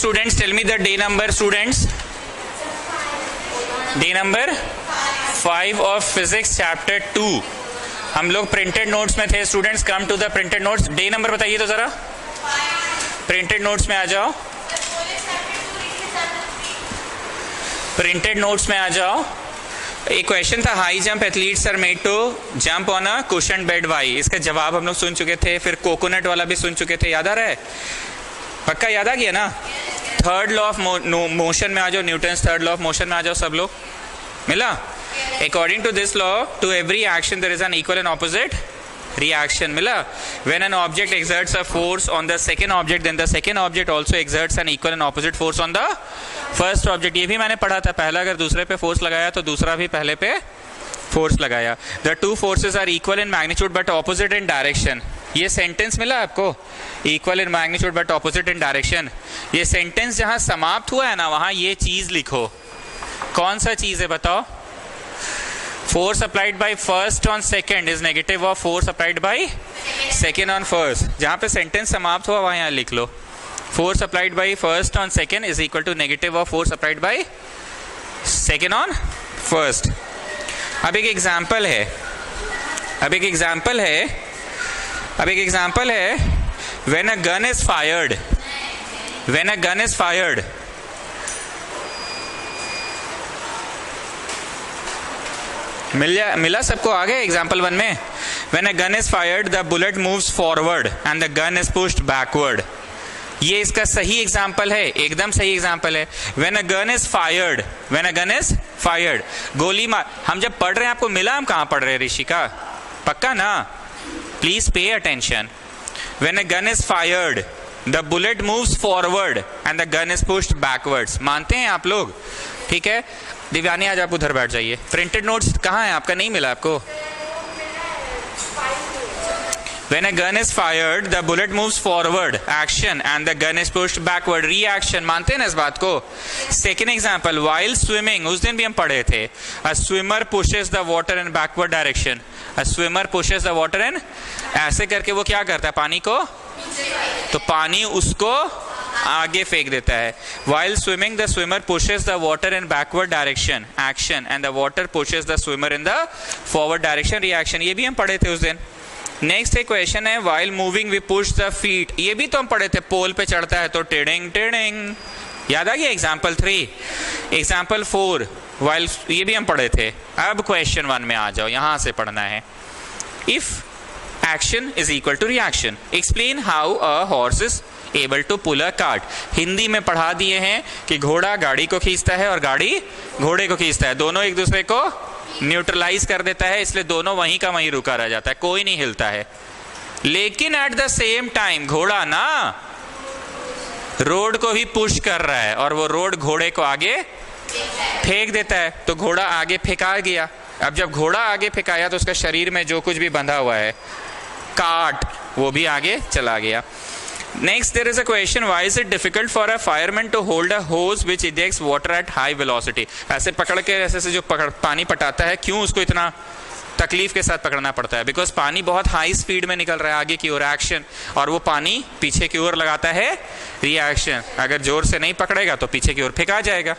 students, tell me the day number, students. Day number 5 of physics chapter 2. हम लोग printed notes में थे students. Come to the printed notes. Day number बताइए तो जरा. Printed notes में आ जाओ. Printed notes में आ जाओ. एक क्वेश्चन था, high jump athletes are made to jump on a cushion bed why. इसका जवाब हम लोग सुन चुके थे. फिर कोकोनट वाला भी सुन चुके थे. याद आ रहा है? पक्का याद आ गया ना? थर्ड लॉ ऑफ मोशन में आ जाओ. Newton's third law of motion में आ जाओ सब लोग. मिला? According to this law, to every action there is an equal and opposite reaction. मिला? when an object exerts a force on the second object, then the second object also exerts an equal and opposite force on the first object. ये भी मैंने पढ़ा था. पहला अगर दूसरे पे फोर्स लगाया तो दूसरा भी पहले पे फोर्स लगाया. the two forces are equal in magnitude but opposite in direction. ये सेंटेंस मिला आपको? Equal in magnitude but opposite in direction. ये सेंटेंस जहां समाप्त हुआ है ना, वहां ये चीज लिखो. कौन सा चीज है बताओ? Force applied by first on second is negative of force applied by second on first. जहाँ पे सेंटेंस समाप्त हुआ वहाँ यहाँ लिख लो. Force applied by first on second is equal to negative of force applied by second on first. अब एक example है. When a gun is fired, मिला सबको? आ गया एग्जाम्पल 1 में. When a gun is fired, the bullet moves forward and the gun is pushed backward. ये इसका सही एग्जाम्पल है, एकदम सही एग्जाम्पल है. When a gun is fired, गोली मार. हम जब पढ़ रहे हैं आपको मिला? हम कहाँ पढ़ रहे हैं ऋषिका? पक्का ना? Please pay attention. When a gun is fired, the bullet moves forward and the gun is pushed backwards. मानते हैं आप लोग? ठीक है. दिव्यानी आज आप उधर बैठ जाइए. प्रिंटेड नोट्स कहाँ है आपका? नहीं मिला आपको? When a gun is fired, the bullet moves forward, action, and the gun is pushed backward, reaction. मानते हैं ना इस बात को? सेकेंड एग्जाम्पल, while swimming, उस दिन भी हम पढ़े थे. A swimmer pushes the water in backward direction. A swimmer pushes the water in, ऐसे करके वो क्या करता है? पानी को, तो पानी उसको आगे फेंक देता है. While swimming, the swimmer pushes the water in backward direction, action, and the water pushes the swimmer in the forward direction, reaction. ये भी हम पढ़े थे उस दिन. नेक्स्ट एक क्वेश्चन है, while moving we push the feet. ये भी तो हम पढ़े थे. पोल पे चढ़ता है तो टेडिंग टेडिंग. याद आ गया? एग्जाम्पल 3. एग्जाम्पल 4, while, ये भी हम पढ़े थे. अब क्वेश्चन 1 में आ जाओ. यहां से पढ़ना है. If action is equal to reaction, explain how a horse is able to pull a cart. Hindi में पढ़ा दिए हैं कि घोड़ा गाड़ी को खींचता है और गाड़ी घोड़े को खींचता है. दोनों एक दूसरे को न्यूट्रलाइज कर देता है, इसलिए दोनों वहीं का वहीं रुका रह जाता है, कोई नहीं हिलता है. लेकिन एट द सेम टाइम घोड़ा ना रोड को भी पुश कर रहा है और वो रोड घोड़े को आगे फेंक देता है. तो घोड़ा आगे फेंका गया. अब जब घोड़ा आगे फेंकाया तो उसका शरीर में जो कुछ भी बंधा हुआ है, काट, वो भी आगे चला गया. Next, there is a question, why is it difficult for a fireman to hold a hose which ejects water at high velocity? ऐसे पकड़ के ऐसे से जो पानी पटाता है, क्यों उसको इतना तकलीफ के साथ पकड़ना पड़ता है? बिकॉज पानी बहुत हाई स्पीड में निकल रहा है आगे की ओर, एक्शन, और वो पानी पीछे की ओर लगाता है रिएक्शन. अगर जोर से नहीं पकड़ेगा तो पीछे की ओर फेंका जाएगा.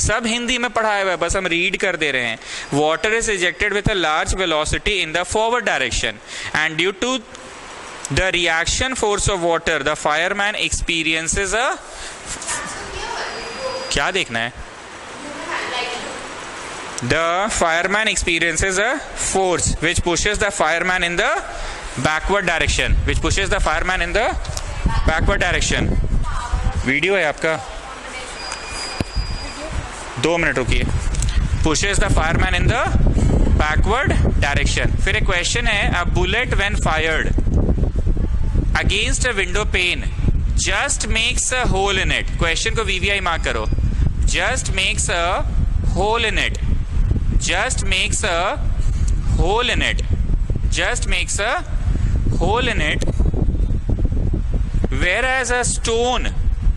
सब हिंदी में पढ़ाया हुआ है, बस हम रीड कर दे रहे हैं. Water is ejected with a large velocity in the forward direction and due to the reaction force of water the fireman experiences a, क्या देखना है? The fireman experiences a force which pushes the fireman in the backward direction, video है आपका? 2 minute रुकिए. pushes the fireman in the backward direction. फिर एक question है, a bullet when fired against a window pane just makes a hole in it. Question को VVI mark करो. just makes a hole in it.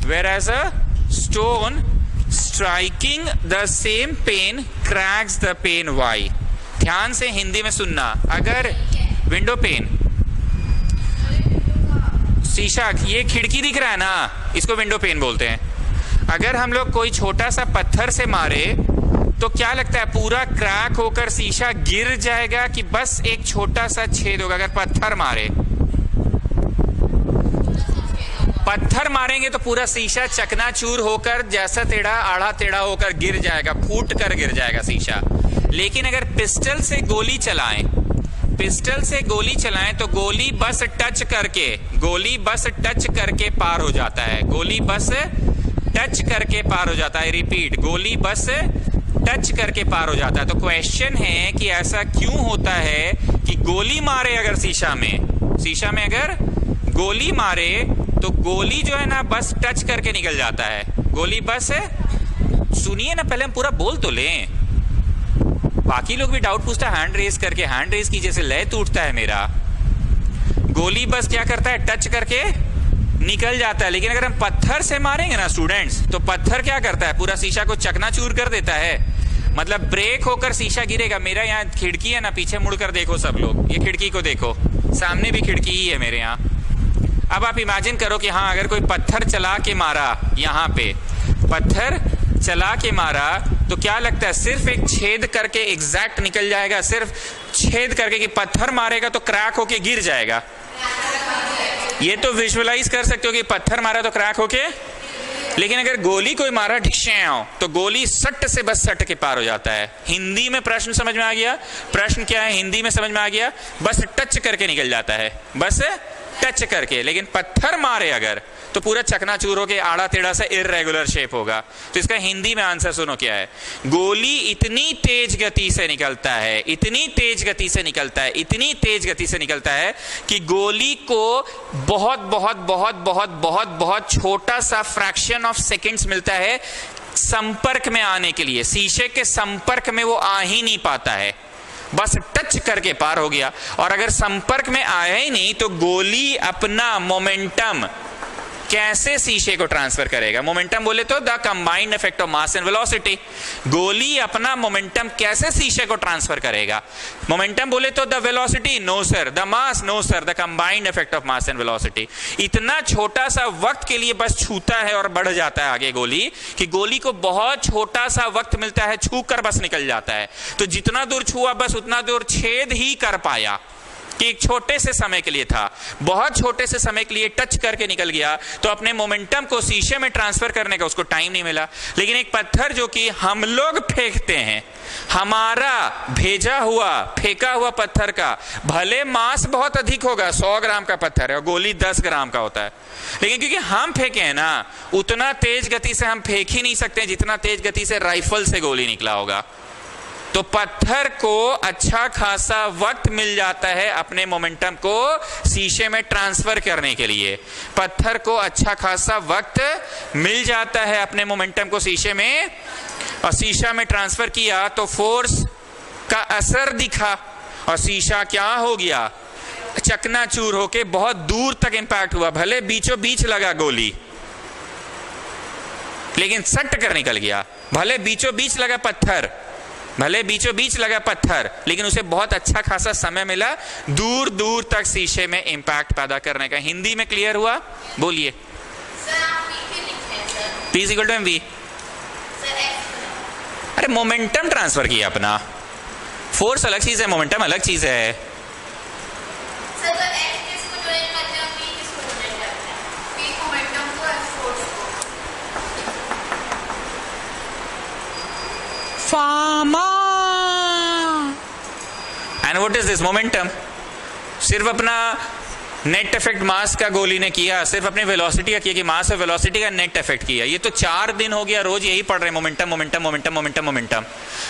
whereas a stone striking the same pane cracks the pane. Why? ध्यान से हिंदी में सुनना. अगर window pane, शीशा, ये खिड़की दिख रहा है ना, इसको विंडो पेन बोलते हैं. अगर हम लोग कोई छोटा सा पत्थर से मारे तो क्या लगता है पूरा क्रैक होकर शीशा गिर जाएगा कि बस एक छोटा सा छेद होगा? अगर पत्थर मारे, पत्थर मारेंगे तो पूरा शीशा चकनाचूर होकर जैसा टेढ़ा आड़ा टेढ़ा होकर गिर जाएगा, फूट कर गिर जाएगा शीशा। लेकिन अगर पिस्टल से गोली चलाएं, पिस्टल से गोली चलाएं तो गोली बस टच करके पार हो जाता है। गोली बस टच करके पार हो जाता है। रिपीट, गोली बस टच करके पार हो जाता है। तो क्वेश्चन है कि ऐसा क्यों होता है कि गोली मारे अगर शीशा में अगर गोली मारे तो गोली जो है ना बस टच करके निकल जाता है। गोली बस, सुनिए ना, पहले हम पूरा बोल तो लें। बाकी लोग भी डाउट पूछता है हैंड रेज करके, हैंड रेज की जैसे लय टूटता है मेरा। गोली बस क्या करता है? टच करके निकल जाता है। लेकिन अगर हम पत्थर से मारेंगे ना स्टूडेंट्स, तो पत्थर क्या करता है? पूरा शीशा को चकनाचूर कर देता है। मतलब ब्रेक होकर शीशा गिरेगा। मेरा यहाँ खिड़की है ना, पीछे मुड़कर देखो सब लोग, ये खिड़की को देखो, सामने भी खिड़की ही है मेरे यहाँ। अब आप इमेजिन करो कि हाँ, अगर कोई पत्थर चला के मारा, यहाँ पे पत्थर चला के मारा तो क्या लगता है? सिर्फ एक छेद करके एग्जैक्ट निकल जाएगा? सिर्फ छेद करके कि पत्थर मारेगा तो क्रैक होके गिर जाएगा? ये तो विजुअलाइज कर सकते हो कि पत्थर मारा तो क्रैक होके। लेकिन अगर गोली कोई मारा ढिश्याओ तो गोली सट से बस सट के पार हो जाता है। हिंदी में प्रश्न समझ में आ गया? प्रश्न क्या है हिंदी में समझ में आ गया? बस टच करके निकल जाता है, बस टच करके। लेकिन पत्थर मारे अगर तो पूरा चकनाचूर होके आड़ा टेढ़ा सा इररेगुलर शेप होगा। तो इसका हिंदी में आंसर सुनो क्या है। गोली इतनी तेज गति से निकलता है, इतनी तेज गति से निकलता है, इतनी तेज गति से निकलता है कि गोली को बहुत बहुत बहुत बहुत बहुत बहुत छोटा सा फ्रैक्शन ऑफ सेकंड्स मिलता है संपर्क में आने के लिए। शीशे के संपर्क में वो आ ही नहीं पाता है, बस टच करके पार हो गया। और अगर संपर्क में आया ही नहीं तो गोली अपना मोमेंटम कैसे शीशे को ट्रांसफर करेगा? मोमेंटम बोले तो the combined effect of mass and velocity. गोली अपना मोमेंटम कैसे शीशे को ट्रांसफर करेगा? मोमेंटम बोले तो the velocity, no sir. The mass, no sir. The combined effect of mass and velocity. इतना छोटा सा वक्त के लिए बस छूता है और बढ़ जाता है आगे गोली, कि गोली को बहुत छोटा सा वक्त मिलता है, छू कर बस निकल जाता है। तो जितना दूर छुआ बस उतना दूर छेद ही कर पाया, कि एक छोटे से समय के लिए था, बहुत छोटे से समय के लिए टच करके निकल गया। तो अपने मोमेंटम को शीशे में ट्रांसफर करने का उसको टाइम नहीं मिला। लेकिन एक पत्थर जो कि हम लोग फेंकते हैं, हमारा भेजा हुआ फेंका हुआ पत्थर का भले मास बहुत अधिक होगा, 100 ग्राम का पत्थर है और गोली 10 ग्राम का होता है, लेकिन क्योंकि हम फेंके हैं ना, उतना तेज गति से हम फेंक ही नहीं सकते जितना तेज गति से राइफल से गोली निकला होगा। तो पत्थर को अच्छा खासा वक्त मिल जाता है अपने मोमेंटम को शीशे में ट्रांसफर करने के लिए। पत्थर को अच्छा खासा वक्त मिल जाता है अपने मोमेंटम को शीशे में, और शीशा में ट्रांसफर किया तो फोर्स का असर दिखा और शीशा क्या हो गया? चकनाचूर होके बहुत दूर तक इंपैक्ट हुआ। भले बीचों बीच लगा गोली, लेकिन सट कर निकल गया। भले बीचों बीच लगा पत्थर, भले बीचों बीच लगा पत्थर, लेकिन उसे बहुत अच्छा खासा समय मिला दूर दूर तक शीशे में इंपैक्ट पैदा करने का। हिंदी में क्लियर हुआ? बोलिए। P = mv। अरे मोमेंटम ट्रांसफर किया अपना। फोर्स अलग चीज है, मोमेंटम अलग चीज है। Pharma and what is this? Momentum. सिर्फ अपना नेट इफेक्ट मास का गोली ने किया, सिर्फ अपनी वेलोसिटी का किया, कि मास और वेलोसिटी का नेट इफेक्ट किया। ये तो 4 दिन हो गया रोज यही पढ़ रहे हैं, momentum momentum momentum momentum momentum.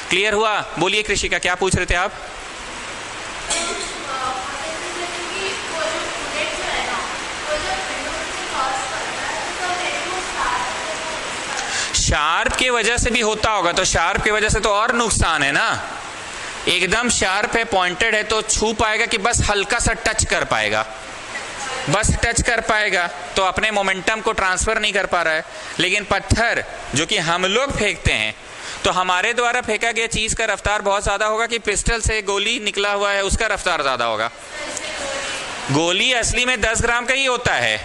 Clear हुआ? बोलिए कृषिका, क्या पूछ रहे थे आप? शार्प की वजह से भी होता होगा, तो शार्प की वजह से तो और नुकसान है ना। एकदम शार्प है, पॉइंटेड है, तो छू पाएगा कि बस हल्का सा टच कर पाएगा, बस टच कर पाएगा, तो अपने मोमेंटम को ट्रांसफर नहीं कर पा रहा है। लेकिन पत्थर जो कि हम लोग फेंकते हैं, तो हमारे द्वारा फेंका गया चीज का रफ्तार बहुत ज्यादा होगा कि पिस्टल से गोली निकला हुआ है उसका रफ्तार ज्यादा होगा। गोली असली में 10 ग्राम का ही होता है,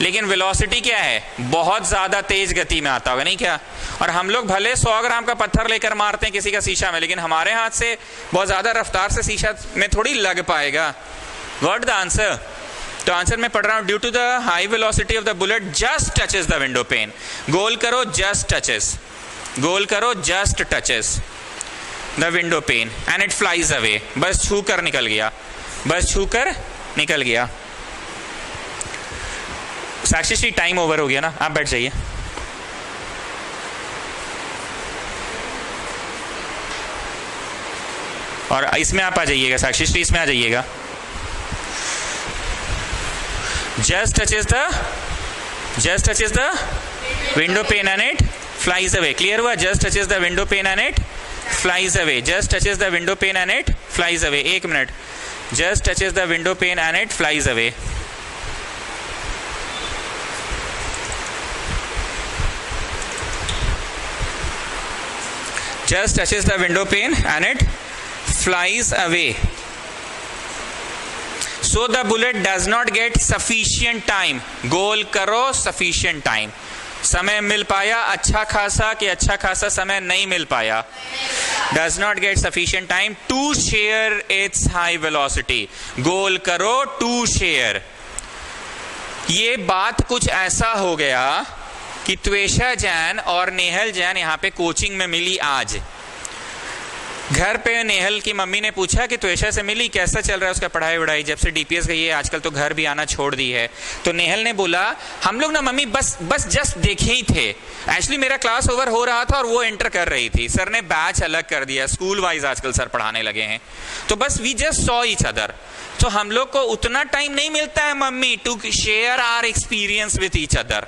लेकिन वेलोसिटी क्या है, बहुत ज्यादा तेज गति में आता होगा, नहीं क्या? और हम लोग भले 100 ग्राम का पत्थर लेकर मारते हैं किसी का शीशा में, लेकिन हमारे हाथ से बहुत ज्यादा रफ्तार से शीशा में थोड़ी लग पाएगा। What the answer? तो आंसर मैं पढ़ रहा हूं, due to the high velocity of the bullet just touches the window pane. गोल करो जस्ट टचेस, गोल करो just touches the window pane and it flies away. बस छू कर निकल गया, बस छू कर निकल गया। साक्षी श्री टाइम ओवर हो गया ना, आप बैठ जाइए। और इसमें आप आ जाइएगा, साक्षी श्री इसमें आ जाइएगा। Just touches the window pane and it flies away. Clear हुआ? Just touches the window pane and it flies away. Just touches the window pane and it flies away. एक minute, just touches the window pane and it flies away. Just touches the window pane and it flies away. So the bullet does not get sufficient time. गोल करो sufficient time. समय मिल पाया अच्छा खासा कि अच्छा खासा समय नहीं मिल पाया? Does not get sufficient time to share its high velocity. गोल करो to share. ये बात कुछ ऐसा हो गया कि त्वेषा जैन और नेहल जैन यहाँ पे कोचिंग में मिली आज। घर पे नेहल की मम्मी ने पूछा कि त्वेषा से मिली, कैसा चल रहा है उसका पढ़ाई वढ़ाई, जब से डीपीएस गई है आजकल तो घर भी आना छोड़ दी है। तो नेहल ने बोला हम लोग ना मम्मी बस जस्ट देखे ही थे, एक्चुअली मेरा क्लास ओवर हो रहा था और वो एंटर कर रही थी, सर ने बैच अलग कर दिया, स्कूल वाइज आजकल सर पढ़ाने लगे हैं, तो बस we just saw each other. तो हम लोग को उतना टाइम नहीं मिलता है मम्मी to share our experience with each other.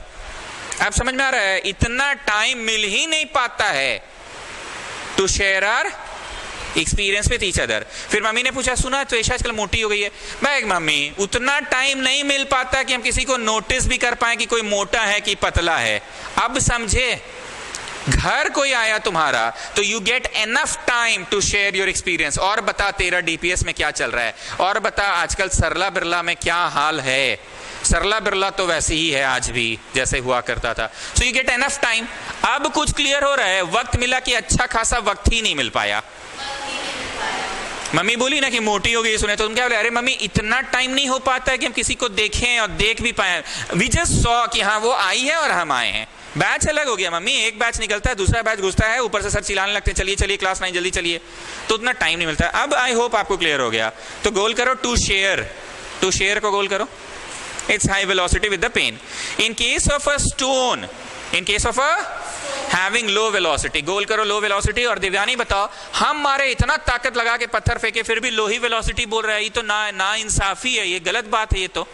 आप समझ में आ रहा है? इतना टाइम मिल ही नहीं पाता है to share our experience with each other. फिर मम्मी ने पूछा सुना तो ऐशा आजकल मोटी हो गई है। मैं मम्मी उतना टाइम नहीं मिल पाता कि हम किसी को नोटिस भी कर पाए कि कोई मोटा है कि पतला है। अब समझे? घर कोई आया तुम्हारा तो you get enough time to share your experience. और बता तेरा डीपीएस में क्या चल रहा है, और बता आजकल सरला बिरला में क्या हाल है। सरला बिरला तो वैसे ही है आज भी जैसे हुआ करता था। So you get enough time. अब कुछ क्लियर हो रहा है, वक्त मिला कि अच्छा खासा वक्त ही नहीं मिल पाया। मम्मी बोली ना कि मोटी हो गई सुने, तो तुम क्या बोले? अरे मम्मी इतना टाइम नहीं हो पाता है कि हम किसी को देखें और देख भी पाए। वी जस्ट सॉ कि हाँ वो आई है और हम आए हैं। बैच अलग हो गया मम्मी, एक बैच निकलता है दूसरा बैच घुसता है, ऊपर से सर चिल्लाने लगते हैं चलिए चलिए क्लास 9 जल्दी चलिए, तो उतना टाइम नहीं मिलता। अब आई होप आपको क्लियर हो गया। तो गोल करो टू शेयर, टू शेयर को गोल करो its high velocity with the pen. In case of a stone, in case of a having low velocity, गोल करो low velocity। और दिव्यानी बताओ, हम मारे इतना ताकत लगा के पत्थर फेंके फिर भी लो ही वेलोसिटी बोल रहा है, ये तो ना इंसाफी है, ये गलत बात है। ये तो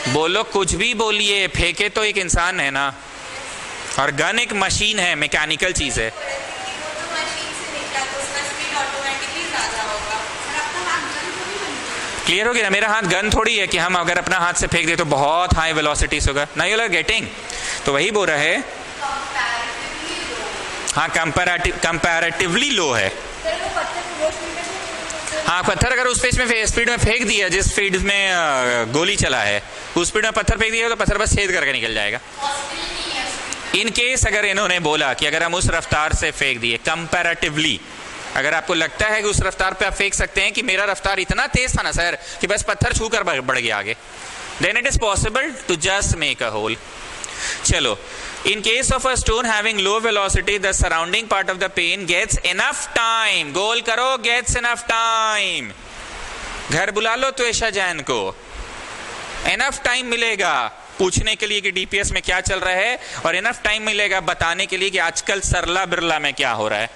बोलो कुछ भी बोलिए, फेंके तो एक इंसान है ना, और गन एक मशीन है, मैकेनिकल चीज है। क्लियर हो गया ना? मेरा हाथ गन थोड़ी है कि हम अगर अपना हाथ से फेंक दे तो बहुत हाई वेलोसिटीज होगा। ना यू आर गेटिंग? तो वही बोल रहा है, हाँ कंपैरेटिवली लो है। हाँ पत्थर अगर उस स्पीड में फेंक दिया जिस स्पीड में गोली चला है, उस स्पीड में पत्थर फेंक दिया तो पत्थर बस छेद करके निकल जाएगा। इन केस अगर इन्होंने बोला कि अगर हम उस रफ्तार से फेंक दिए कंपैरेटिवली, अगर आपको लगता है कि उस रफ्तार पे आप फेंक सकते हैं कि मेरा रफ्तार इतना तेज था ना सर कि बस पत्थर छू कर बढ़ गया आगे, then it is possible to just make a hole. चलो, in case of a stone having low velocity, the surrounding part of the pane gets enough time. गोल करो, gets enough time. घर बुला लो तो ऐशा जैन को, enough time मिलेगा पूछने के लिए कि डीपीएस में क्या चल रहा है, और enough time मिलेगा बताने के लिए कि आजकल सरला बिरला में क्या हो रहा है।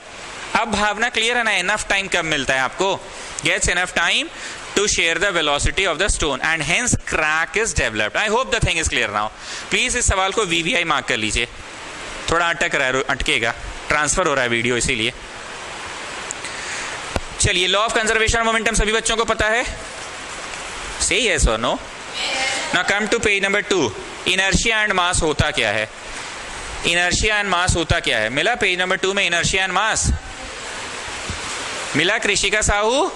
अब भावना क्लियर है ना? enough time कब मिलता है आपको? Gets enough time to share the velocity of the stone and hence crack is developed. I hope the thing is clear now. Please इस सवाल को VVI मार्क कर लीजिए, थोड़ा अटक रहा है, अटकेगा, ट्रांसफर हो रहा है वीडियो इसीलिए। चलिए, law of conservation of momentum सभी बच्चों को पता है? से yes or no? Now come to page number 2. Inertia and mass होता क्या है? इनर्शिया एंड मास होता क्या है? मिला पेज नंबर 2 में इनर्शिया एंड मास? मिला कृषिका साहू?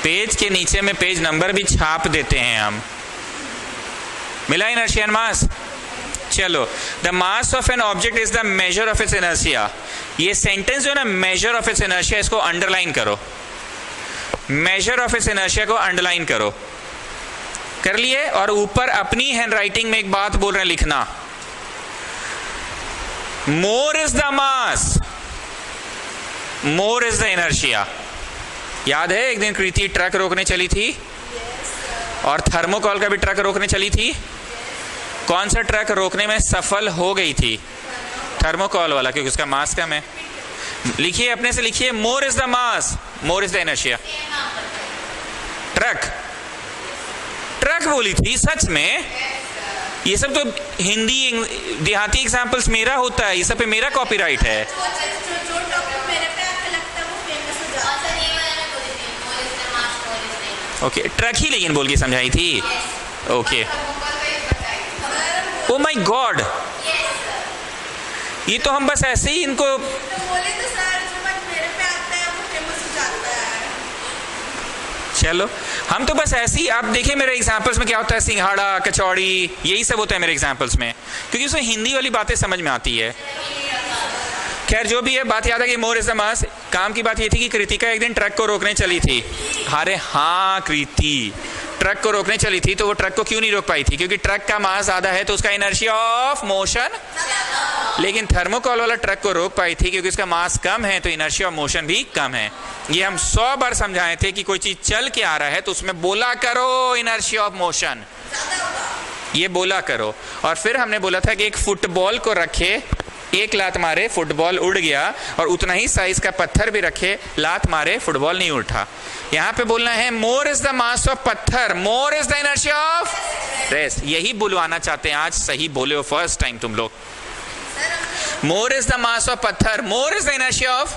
पेज के नीचे में पेज नंबर भी छाप देते हैं हम। मिला इनर्शियन मास। चलो, the mass of an object is the measure of its inertia. ये सेंटेंस जो है ना, मेजर ऑफ इट्स इनर्शिया, इसको अंडरलाइन करो। मेजर ऑफ इट्स इनर्शिया को अंडरलाइन करो। कर लिए? और ऊपर अपनी हैंडराइटिंग में एक बात बोल रहे हैं लिखना, मोर is the mass, more is the inertia. याद है एक दिन कृति ट्रक रोकने चली थी और थर्मोकॉल का भी ट्रक रोकने चली थी। कौन सा ट्रक रोकने में सफल हो गई थी? थर्मोकॉल वाला, क्योंकि उसका मास कम है। लिखिए, अपने से लिखिए, मोर is the mass, more is the inertia. Truck, truck बोली थी सच में। ये सब तो हिंदी देहाती एग्जाम्पल्स मेरा होता है, ये सब पे मेरा कॉपीराइट है। ओके, ट्रक ही लेकिन बोल के समझाई थी। ओके, ओ माय गॉड, ये तो हम बस ऐसे ही इनको बोले तो सर, जो बात मेरे पे आता है वो फेमस हो जाता है। चलो, हम तो बस ऐसे ही, आप देखिए मेरे एग्जाम्पल्स में क्या होता है, सिंघाड़ा, कचौड़ी, यही सब होता है मेरे एग्जाम्पल्स में, क्योंकि उसमें हिंदी वाली बातें समझ में आती है। खैर जो भी है, बात याद है कि मोर इज द मास। काम की बात ये थी कि कृतिका एक दिन ट्रक को रोकने चली थी। अरे हाँ कृति, ट्रक को रोकने चली थी, तो वो ट्रक को क्यों नहीं रोक पाई थी? क्योंकि ट्रक का मास ज्यादा है तो उसका इनर्शिया ऑफ मोशन। लेकिन थर्मोकॉल वाला ट्रक को रोक पाई थी क्योंकि उसका मास कम है, तो इनर्शिया ऑफ मोशन भी कम है। ये हम 100 बार समझाए थे कि कोई चीज चल के आ रहा है तो उसमें बोला करो इनर्शिया ऑफ मोशन, ये बोला करो। और फिर हमने बोला था कि एक फुटबॉल को रखे, एक लात मारे फुटबॉल उड़ गया, और उतना ही साइज का पत्थर भी रखे, लात मारे फुटबॉल नहीं उठा। यहाँ पे बोलना है more is the mass of पत्थर, more is the inertia of rest. यही बुलवाना चाहते हैं आज। सही बोले हो फर्स्ट टाइम तुम लोग। More is the mass of पत्थर, more is the inertia of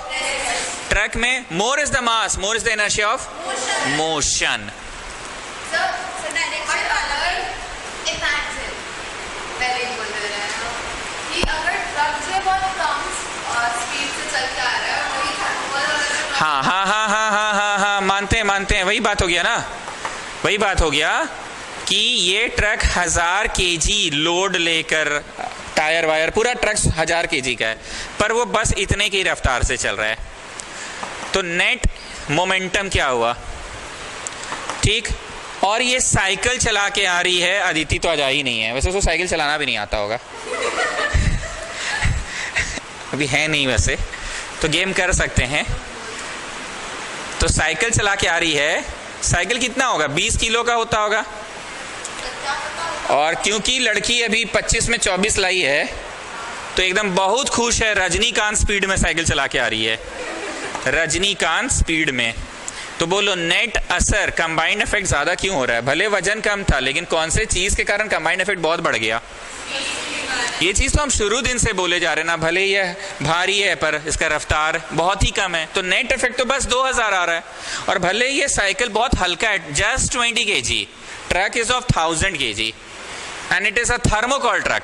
truck में, more is the mass, more is the inertia of motion. हाँ हाँ हाँ हाँ हाँ हाँ हाँ, मानते हैं, वही बात हो गया ना, वही बात हो गया कि ये ट्रक 1000 kg लोड लेकर, टायर वायर पूरा ट्रक 1000 kg का है, पर वो बस इतने की रफ्तार से चल रहा है। तो नेट मोमेंटम क्या हुआ? ठीक। और ये साइकिल चला के आ रही है, अदिति तो आज आई नहीं है, वैसे उसको साइकिल चलाना भी नहीं आता होगा अभी है नहीं वैसे, तो गेम कर सकते हैं। तो साइकिल चला के आ रही है, साइकिल कितना होगा? 20 किलो का होता होगा। और क्योंकि लड़की अभी 25 में 24 लाई है, तो एकदम बहुत खुश है, रजनीकांत स्पीड में साइकिल चला के आ रही है, रजनीकांत स्पीड में। तो बोलो नेट असर, कंबाइंड इफेक्ट ज्यादा क्यों हो रहा है? भले वजन कम था, लेकिन कौन से चीज के कारण कंबाइंड इफेक्ट बहुत बढ़ गया? ये चीज तो हम शुरू दिन से बोले जा रहे हैं ना, भले यह भारी है पर इसका रफ्तार बहुत ही कम है, तो नेट इफेक्ट तो बस 2000 आ रहा है। और भले ये साइकिल बहुत हल्का है, just 20 kg, truck is of 1000 kg and it is a thermocol truck.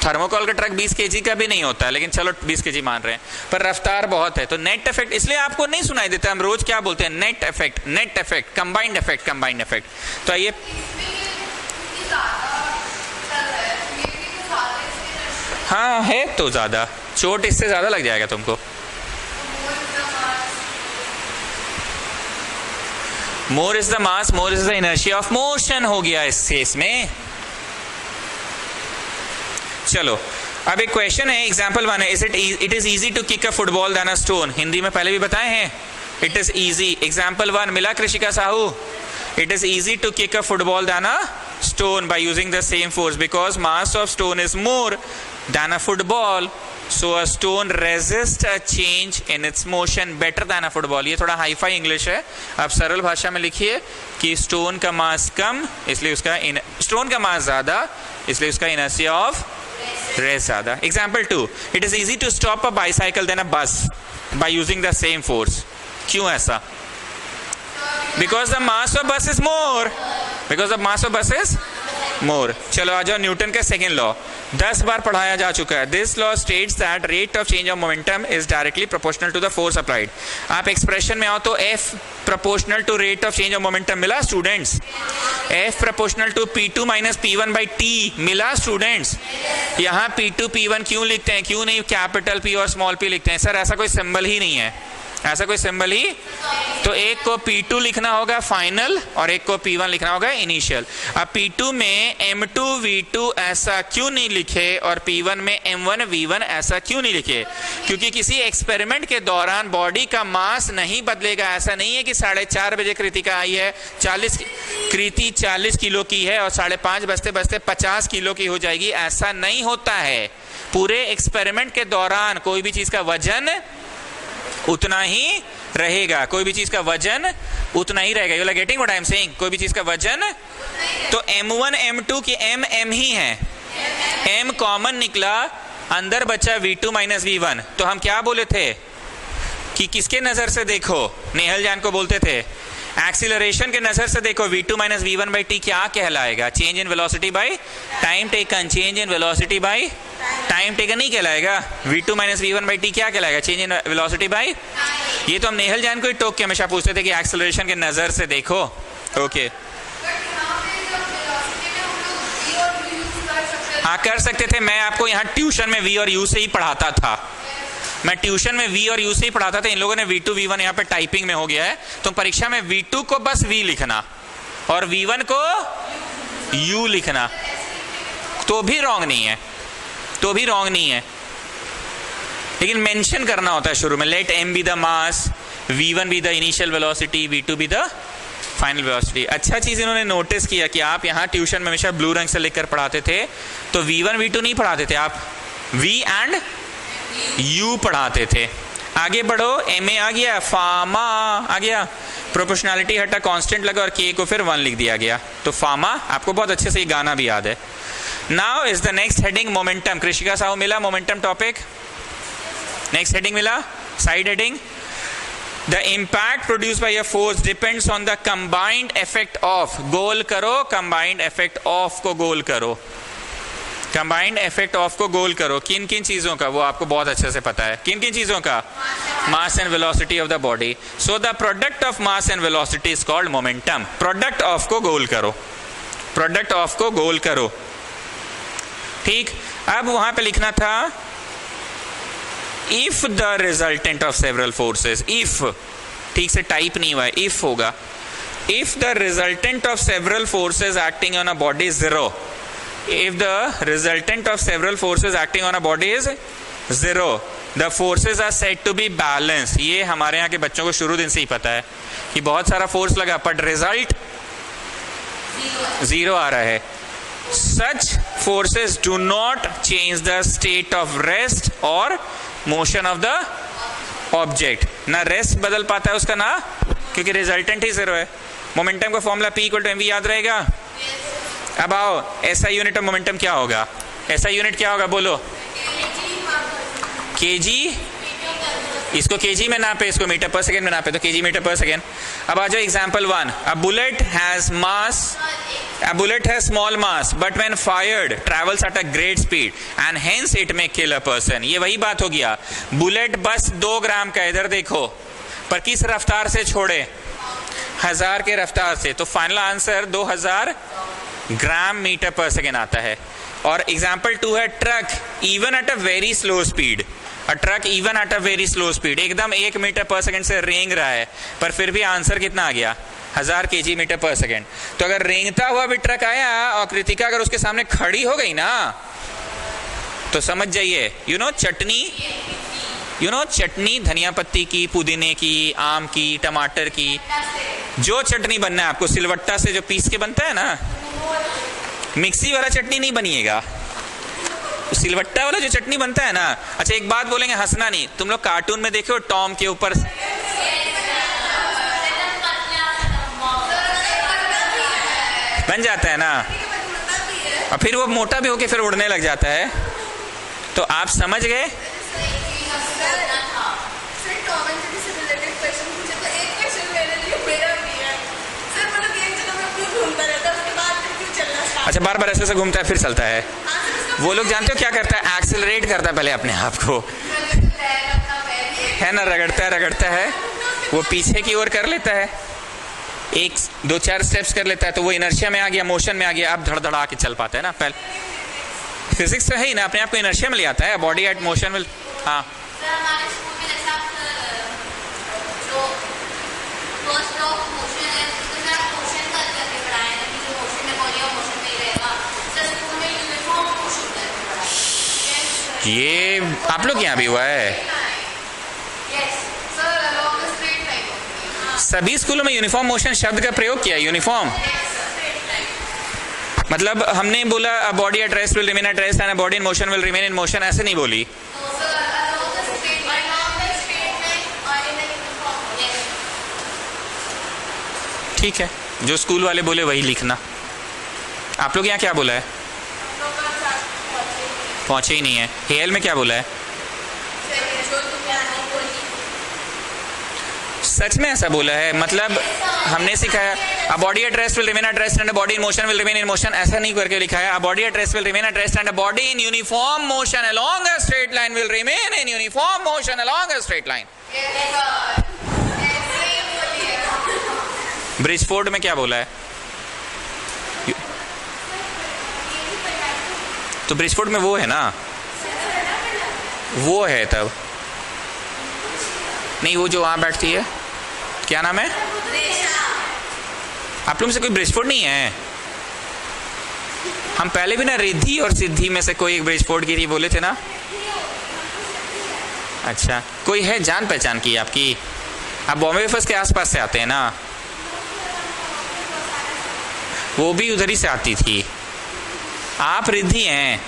Thermocol का ट्रक 20 kg का भी नहीं होता है, लेकिन चलो 20 kg मान रहे हैं, पर रफ्तार बहुत है। तो नेट इफेक्ट इसलिए आपको नहीं सुनाई देता, हम रोज क्या बोलते हैं? Net effect, net effect, combined effect, combined effect. तो ये हाँ है तो ज्यादा, चोट इससे ज्यादा लग जाएगा तुमको। मोर is the mass, more is the inertia of motion हो गया इस केस में। चलो अब एक क्वेश्चन है, एग्जाम्पल 1 है, it is easy to kick a football then a stone. Hindi में पहले भी बताए हैं, इट इज इजी। एग्जाम्पल 1 मिला Krishika Sahu? It is easy to kick a football then a stone by using the same force because mass of stone is more than a football, so a stone resists a change in its motion better than a football। ये थोड़ा hi fi English है, आप सरल भाषा में लिखिए कि stone का मास कम, इसलिए उसका स्टोन का मास ज्यादा, इसलिए उसका इनर्शिया ऑफ रेस्ट ज्यादा। Example 2, it is easy to stop a bicycle then a bus by using the same force। क्यों ऐसा? Because the mass of bus is more, because the mass of bus is मोर। चलो आ जाओ Newton का second law, 10 बार पढ़ाया जा चुका है। This law states that rate of change of momentum is directly proportional to the force applied. आप expression में आओ तो F proportional to rate of change of momentum मिला students? F proportional to P2 minus P1 by T मिला students? यहाँ P2 P1 क्यों लिखते हैं, क्यों नहीं कैपिटल P और स्मॉल p लिखते हैं? सर ऐसा कोई सिंबल ही नहीं है, ऐसा कोई सिंबल ही, तो एक को P2 लिखना होगा फाइनल और एक को P1 लिखना होगा इनिशियल। अब P2 में M2 V2 ऐसा क्यों नहीं लिखे और P1 में M1 V1 ऐसा क्यों नहीं लिखे? क्योंकि किसी एक्सपेरिमेंट के दौरान बॉडी का मास नहीं बदलेगा। ऐसा नहीं है कि 4:30 बजे कृतिका आई है, 40 किलो की है और 5:30 बजते बजते 50 किलो की हो जाएगी, ऐसा नहीं होता है। पूरे एक्सपेरिमेंट के दौरान कोई भी चीज का वजन उतना ही रहेगा, कोई भी चीज का वजन उतना ही रहेगा। You are getting what I am saying? कोई भी चीज का वजन, तो M1 M2 की M ही है, M कॉमन निकला, अंदर बचा V2 माइनस V1। तो हम क्या बोले थे कि किसके नजर से देखो, नेहल जान को बोलते थे एक्सीलरेशन के नजर से देखो, V2 minus V1 by T क्या कहलाएगा? Change in velocity by time taken. Change in velocity by time taken नहीं कहलाएगा, V2 minus V1 by T क्या कहलाएगा? Change in velocity by. ये तो हम नेहल जान को ही टोक के हमेशा पूछते थे कि एक्सीलरेशन के नजर से देखो। ओके हाँ कर सकते थे, मैं आपको यहाँ ट्यूशन में V और U से ही पढ़ाता था, मैं ट्यूशन में V और U से ही पढ़ाता था। इन लोगों ने V2 V1 यहाँ पे टाइपिंग में हो गया है, तो परीक्षा में V2 को बस V लिखना और V1 को U लिखना, तो भी रॉन्ग नहीं है, तो भी रॉन्ग नहीं है, लेकिन मेंशन करना होता है शुरू में। Let M be the mass, V1 be the initial velocity, V2 be the final velocity. अच्छा चीज इन्होंने नोटिस किया कि आप यहाँ ट्यूशन में हमेशा ब्लू रंग से लिखकर पढ़ाते थे, तो V1 V2 नहीं पढ़ाते थे, आप V एंड U पढ़ाते थे। आगे बढ़ो, MA आ गया, फार्मा आ गया, प्रोपोर्शनैलिटी हटा, कांस्टेंट लगा और K को फिर 1 लिख दिया गया, तो फार्मा आपको बहुत अच्छे से ये गाना भी याद है। Now is the next heading momentum. Krishika Sahu मिला मोमेंटम टॉपिक, नेक्स्ट हेडिंग मिला, side heading. The impact produced by a force depends on the combined effect of, गोल करो, कंबाइंड इफेक्ट ऑफ को गोल करो, कंबाइंड इफेक्ट ऑफ को गोल करो। किन किन चीजों का, वो आपको बहुत अच्छे से पता है, किन किन चीजों का? मास and velocity of the body. So the product of mass and velocity is called momentum. Product of को गोल करो, प्रोडक्ट ऑफ को गोल करो, ठीक। अब वहां पे लिखना था if the resultant of several forces, if, ठीक से टाइप नहीं हुआ है, इफ होगा। If the resultant of several forces acting on a body is 0, if the resultant of several forces acting on a body is 0, the forces are said to be balanced। ये हमारे यहाँ के बच्चों को शुरू दिन से ही पता है कि बहुत सारा फोर्स लगा बट रिजल्ट 0 आ रहा है। Such forces do not change the state of rest or motion of the object। ना रेस्ट बदल पाता है उसका, ना, क्योंकि रिजल्टेंट ही 0 है। मोमेंटम का formula P equal to mv याद रहेगा। अब आओ, ऐसा यूनिट ऑफ मोमेंटम क्या होगा? ऐसा यूनिट क्या होगा बोलो? kg, इसको kg में नापे, इसको मीटर पर सेकेंड में नापे, तो kg मीटर पर सेकेंड। अब आ जाओ example 1, a bullet has mass, a bullet has small mass but when fired travels at a great speed and hence it may kill a person। ये वही बात हो गया, बुलेट बस 2 ग्राम का, इधर देखो, पर किस रफ्तार से छोड़े? 1000 के रफ्तार से, तो फाइनल आंसर 2000 ग्राम मीटर पर सेकेंड आता है। और एग्जाम्पल 2 है truck, even at a very slow speed, a truck even at a very slow speed, एकदम 1 मीटर पर सेकेंड से रेंग रहा है, पर फिर भी आंसर कितना आ गया? 1000 kg मीटर पर सेकेंड। तो अगर रेंगता हुआ भी ट्रक आया और कृतिका अगर उसके सामने खड़ी हो गई ना, तो समझ जाइए, यू नो चटनी धनिया पत्ती की, पुदीने की, आम की, टमाटर की, जो चटनी बनना है आपको, सिलवट्टा से जो पीस के बनता है ना, मिक्सी वाला चटनी नहीं बनिएगा, सिलवट्टा वाला जो चटनी बनता है ना। अच्छा एक बात बोलेंगे, हंसना नहीं, तुम लोग कार्टून में देखो टॉम के ऊपर बन जाता है ना, और फिर वो मोटा भी होके फिर उड़ने लग जाता है, तो आप समझ गए। अच्छा बार बार ऐसे घूमता है फिर चलता है। वो लोग जानते हो क्या करता है, एक्सेलरेट करता है पहले अपने आप को, है ना, रगड़ता है, वो पीछे की ओर कर लेता है, 1-2-4 स्टेप्स कर लेता है, तो वो इनर्शिया में आ गया, मोशन में आ गया, अब धड़ के चल पाता है ना। पहले फिजिक्स तो है ही ना, अपने आप को इनर्शिया में ले आता है, बॉडी एट मोशन विल। हाँ ये आप लोग यहाँ भी हुआ है, सभी स्कूलों में यूनिफॉर्म मोशन शब्द का प्रयोग किया। यूनिफॉर्म मतलब हमने बोला body at rest will remain at rest and body in motion will remain in motion, ऐसे नहीं बोली। ठीक है, जो स्कूल वाले बोले वही लिखना। आप लोग यहाँ क्या बोला है? पहुंचे ही नहीं है। हेल में क्या बोला है? सच में ऐसा बोला है? मतलब हमने सिखाया a body at rest will remain at rest and a body in motion will remain in motion, ऐसा नहीं करके लिखा है a body at rest will remain at rest and a body in uniform motion along a straight line will remain in uniform motion along a straight line. Bridgford में क्या बोला है? तो ब्रिजफोर्ड में वो है ना, वो है तब नहीं, वो जो वहां बैठती है क्या नाम है? आप लोग में से कोई ब्रिजफोर्ड नहीं है? हम पहले भी ना रिद्धि और सिद्धि में से कोई एक ब्रिजफोर्ड की थी बोले थे ना। अच्छा, कोई है जान पहचान की आपकी? आप बॉम्बे वेफर्स के आसपास से आते हैं ना, वो भी उधर ही से आती थी। आप रिद्धि हैं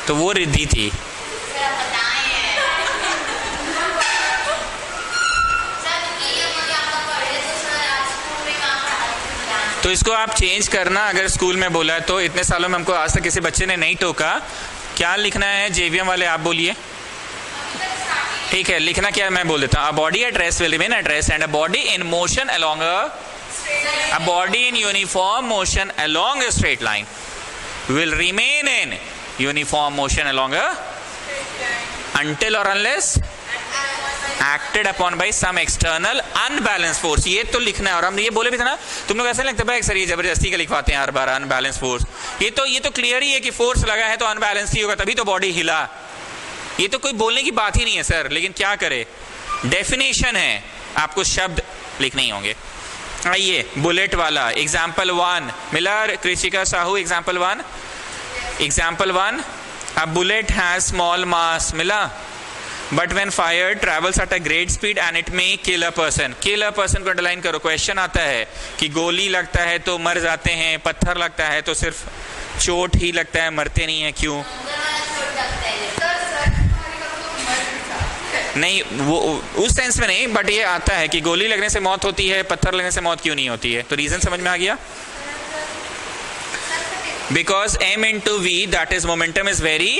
तो वो रिद्धि थी। तो इसको आप चेंज करना, अगर स्कूल में बोला है तो। इतने सालों में हमको आज तक किसी बच्चे ने नहीं टोका। क्या लिखना है जेवीएम वाले, आप बोलिए। ठीक है, लिखना क्या है मैं बोल देता हूँ। अ body at rest will remain at rest and a body in motion along a body in uniform motion along a straight line will remain in uniform motion along a until or unless acted upon by some external unbalanced force। ये तो लिखना है। और हम ये बोले भी था ना, तुम लोग ऐसा नहीं लगता भाई सर ये जबरदस्ती का लिखवाते हैं हर बार अनबैलेंस फोर्स। ये तो क्लियर ही है कि फोर्स लगा है तो अनबैलेंस ही होगा, तभी तो बॉडी हिला। ये तो कोई बोलने की बात ही नहीं है सर, लेकिन क्या करे, डेफिनेशन है, आपको शब्द लिखने ही होंगे। आइए बुलेट वाला एग्जाम्पल 1 मिला Krishika Sahu. Example 1 a bullet has small mass मिला, but when fired travels at a great speed and it may kill a person. Kill a person को अंडरलाइन करो। क्वेश्चन आता है कि गोली लगता है तो मर जाते हैं, पत्थर लगता है तो सिर्फ चोट ही लगता है, मरते नहीं है, क्यों? नहीं, वो उस सेंस में नहीं, बट ये आता है कि गोली लगने से मौत होती है, पत्थर लगने से मौत क्यों नहीं होती है? तो रीजन समझ में आ गया। Because m into v, that is momentum, is very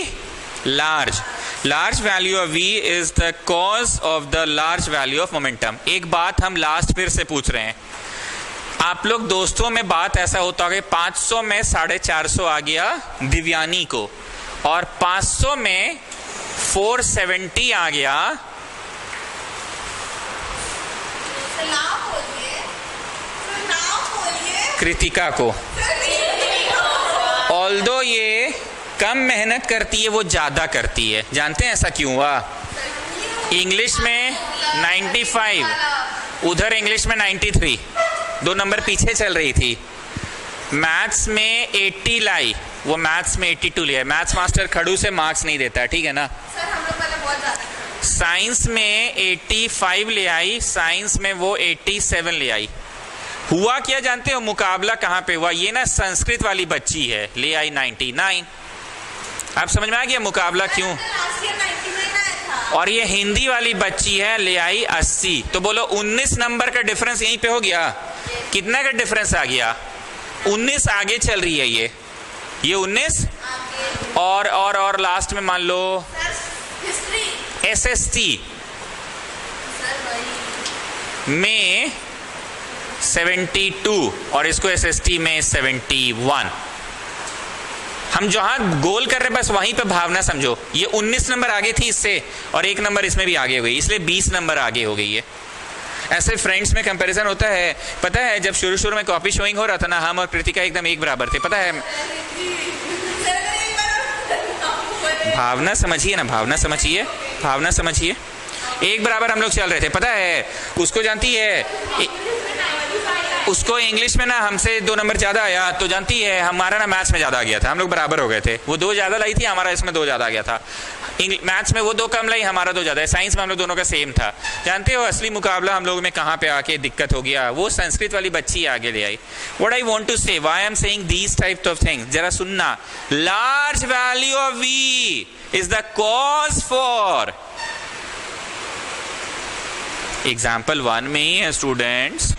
large. Large value of v is the cause of the large value of momentum. एक बात हम लास्ट फिर से पूछ रहे हैं, आप लोग दोस्तों में बात ऐसा होता है कि 500 में 450 आ गया दिव्यानी को, और 500 में 470 आ गया कृतिका को। ऑल्दो ये कम मेहनत करती है, वो ज्यादा करती है। जानते हैं ऐसा क्यों हुआ? इंग्लिश में 95, उधर इंग्लिश में 93, 2 नंबर पीछे चल रही थी। मैथ्स में 80 लाई, वो मैथ्स में 82 लिया। मैथ्स मास्टर खड़ू से मार्क्स नहीं देता, ठीक है ना सर? हम लोग पहले बहुत ज्यादा। साइंस में 85 ले आई, साइंस में वो 87 ले आई। हुआ क्या जानते हो? मुकाबला कहाँ पे हुआ? ये ना संस्कृत वाली बच्ची है, ले आई 99। आप समझ में आ गया मुकाबला क्यों? और ये हिंदी वाली बच्ची है, ले आई 80। तो बोलो 19 नंबर का डिफरेंस यहीं पे हो गया। कितना का डिफरेंस आ गया? 19 आगे चल रही है ये 19 और लास्ट में मान लो SST में 72 और इसको SST में 71। हम जहां गोल कर रहे हैं बस वहीं पे भावना समझो। ये 19 नंबर आगे थी इससे, और 1 नंबर इसमें भी आगे हो गई, इसलिए 20 नंबर आगे हो गई है। ऐसे फ्रेंड्स में कंपैरिजन होता है। पता है जब शुरू में कॉपी शोइंग हो रहा था ना, हम और कृतिका एकदम एक बराबर थे, पता है। भावना समझिए ना, भावना समझिए, भावना समझिए। एक बराबर हम लोग चल रहे थे, पता है। उसको जानती है, उसको इंग्लिश में ना हमसे 2 नंबर ज्यादा आया, तो जानती है हमारा ना मैथ्स में ज्यादा आ गया था, हम लोग बराबर हो गए थे। वो 2 ज्यादा लाई थी, हमारा इसमें 2 ज्यादा आ गया था। मैथ्स में वो 2 कम लाई, हमारा 2 ज्यादा है। साइंस में हम लोग दोनों का सेम था। जानते हो असली मुकाबला हम लोगों में कहाँ पे आके दिक्कत हो गया? वो संस्कृत वाली बच्ची आगे ले आई। What I want to say, why I am saying these types of things, जरा सुनना। Large value of we is the cause for example 1 में ही है students.